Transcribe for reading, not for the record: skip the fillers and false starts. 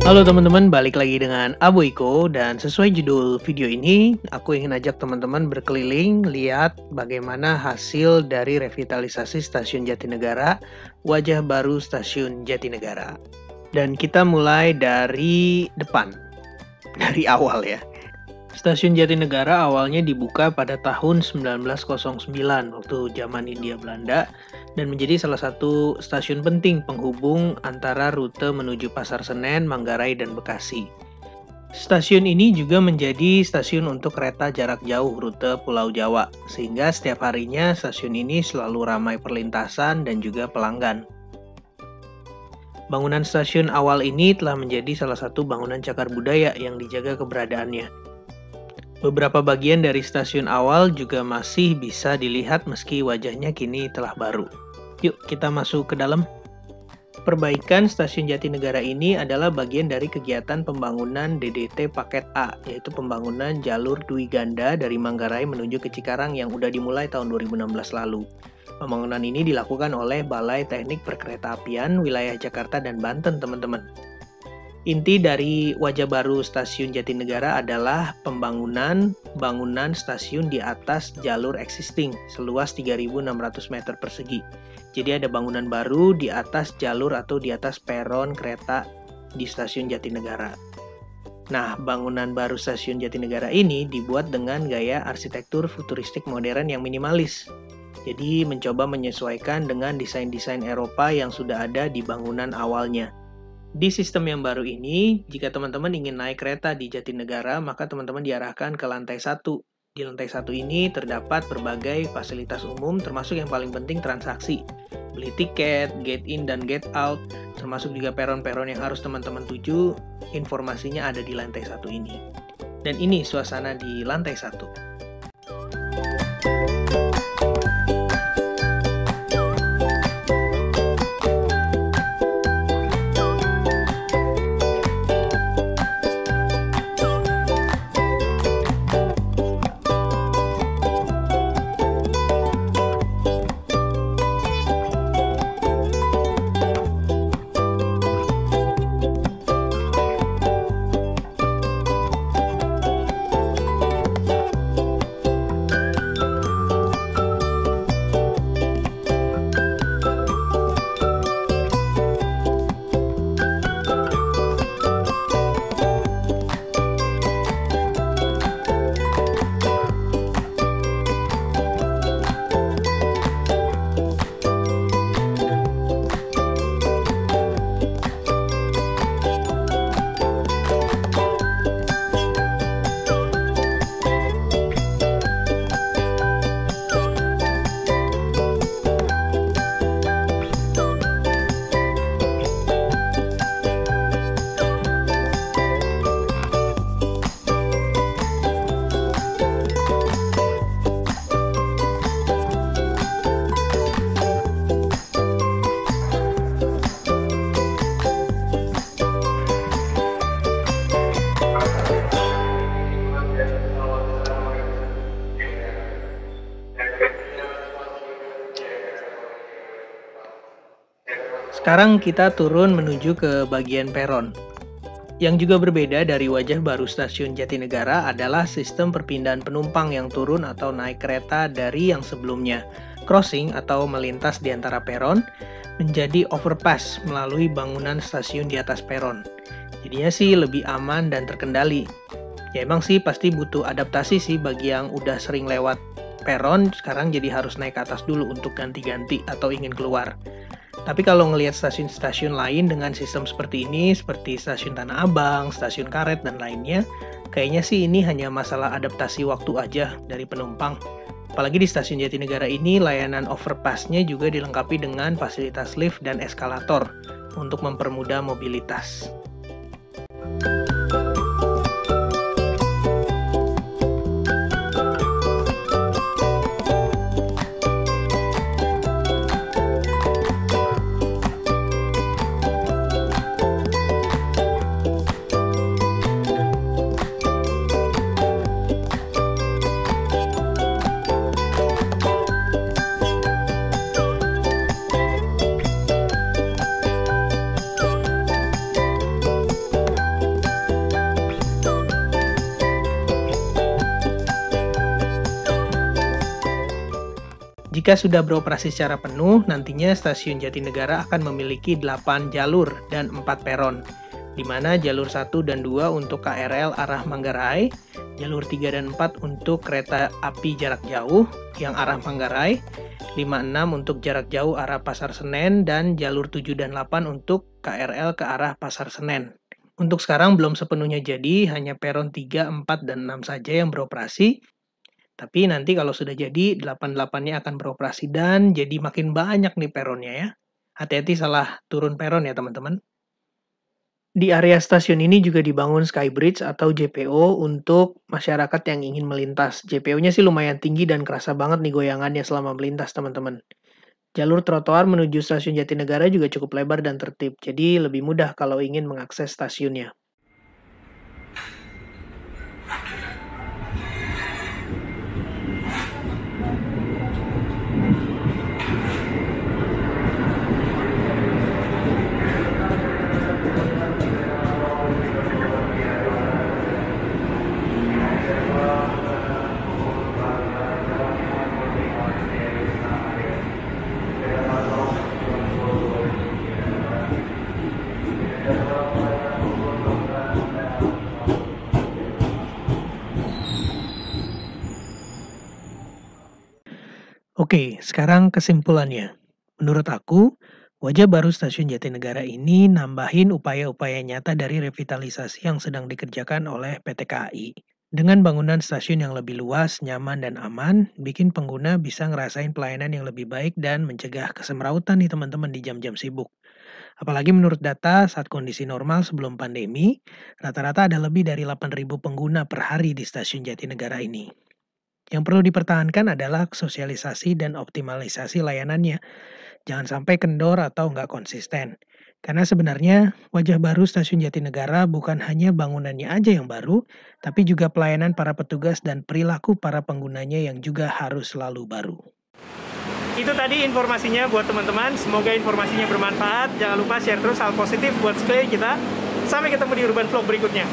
Halo teman-teman, balik lagi dengan Abu Iko dan sesuai judul video ini, aku ingin ajak teman-teman berkeliling lihat bagaimana hasil dari revitalisasi Stasiun Jatinegara, wajah baru Stasiun Jatinegara. Dan kita mulai dari depan, dari awal ya. Stasiun Jatinegara awalnya dibuka pada tahun 1909 waktu zaman Hindia Belanda dan menjadi salah satu stasiun penting penghubung antara rute menuju Pasar Senen, Manggarai, dan Bekasi. Stasiun ini juga menjadi stasiun untuk kereta jarak jauh rute Pulau Jawa, sehingga setiap harinya stasiun ini selalu ramai perlintasan dan juga pelanggan. Bangunan stasiun awal ini telah menjadi salah satu bangunan cagar budaya yang dijaga keberadaannya. Beberapa bagian dari stasiun awal juga masih bisa dilihat meski wajahnya kini telah baru. Yuk kita masuk ke dalam. Perbaikan Stasiun Jatinegara ini adalah bagian dari kegiatan pembangunan DDT Paket A, yaitu pembangunan jalur Dwi Ganda dari Manggarai menuju ke Cikarang yang udah dimulai tahun 2016 lalu. Pembangunan ini dilakukan oleh Balai Teknik Perkeretaapian Wilayah Jakarta dan Banten, teman-teman. Inti dari wajah baru Stasiun Jatinegara adalah bangunan stasiun di atas jalur existing seluas 3.600 meter persegi. Jadi ada bangunan baru di atas jalur atau di atas peron kereta di Stasiun Jatinegara. Nah, bangunan baru Stasiun Jatinegara ini dibuat dengan gaya arsitektur futuristik modern yang minimalis. Jadi mencoba menyesuaikan dengan desain-desain Eropa yang sudah ada di bangunan awalnya. Di sistem yang baru ini, jika teman-teman ingin naik kereta di Jatinegara, maka teman-teman diarahkan ke lantai 1. Di lantai 1 ini terdapat berbagai fasilitas umum, termasuk yang paling penting transaksi. Beli tiket, gate in dan gate out, termasuk juga peron-peron yang harus teman-teman tuju, informasinya ada di lantai 1 ini. Dan ini suasana di lantai 1. Sekarang kita turun menuju ke bagian peron. Yang juga berbeda dari wajah baru Stasiun Jatinegara adalah sistem perpindahan penumpang yang turun atau naik kereta dari yang sebelumnya crossing atau melintas di antara peron menjadi overpass melalui bangunan stasiun di atas peron. Jadinya sih lebih aman dan terkendali. Ya emang sih pasti butuh adaptasi sih bagi yang udah sering lewat peron, sekarang jadi harus naik ke atas dulu untuk ganti-ganti atau ingin keluar. Tapi kalau ngelihat stasiun-stasiun lain dengan sistem seperti ini, seperti Stasiun Tanah Abang, Stasiun Karet, dan lainnya, kayaknya sih ini hanya masalah adaptasi waktu aja dari penumpang. Apalagi di Stasiun Jatinegara ini, layanan overpass-nya juga dilengkapi dengan fasilitas lift dan eskalator untuk mempermudah mobilitas. Jika sudah beroperasi secara penuh, nantinya stasiun Jatinegara akan memiliki 8 jalur dan 4 peron, di mana jalur 1 dan 2 untuk KRL arah Manggarai, jalur 3 dan 4 untuk kereta api jarak jauh yang arah Manggarai, 56 untuk jarak jauh arah Pasar Senen, dan jalur 7 dan 8 untuk KRL ke arah Pasar Senen. Untuk sekarang belum sepenuhnya jadi, hanya peron 3, 4, dan 6 saja yang beroperasi. Tapi nanti kalau sudah jadi, 8-8-nya akan beroperasi dan jadi makin banyak nih peronnya ya. Hati-hati salah turun peron ya teman-teman. Di area stasiun ini juga dibangun Skybridge atau JPO untuk masyarakat yang ingin melintas. JPO-nya sih lumayan tinggi dan kerasa banget nih goyangannya selama melintas teman-teman. Jalur trotoar menuju stasiun Jatinegara juga cukup lebar dan tertib, jadi lebih mudah kalau ingin mengakses stasiunnya. Oke, sekarang kesimpulannya. Menurut aku, wajah baru stasiun Jatinegara ini nambahin upaya-upaya nyata dari revitalisasi yang sedang dikerjakan oleh PT KAI. Dengan bangunan stasiun yang lebih luas, nyaman, dan aman, bikin pengguna bisa ngerasain pelayanan yang lebih baik dan mencegah kesemrautan nih teman-teman di jam-jam sibuk. Apalagi menurut data saat kondisi normal sebelum pandemi, rata-rata ada lebih dari 8.000 pengguna per hari di stasiun Jatinegara ini. Yang perlu dipertahankan adalah sosialisasi dan optimalisasi layanannya. Jangan sampai kendor atau nggak konsisten. Karena sebenarnya wajah baru stasiun Jatinegara bukan hanya bangunannya aja yang baru, tapi juga pelayanan para petugas dan perilaku para penggunanya yang juga harus selalu baru. Itu tadi informasinya buat teman-teman. Semoga informasinya bermanfaat. Jangan lupa share terus hal positif buat sekeliling kita. Sampai ketemu di Urban Vlog berikutnya.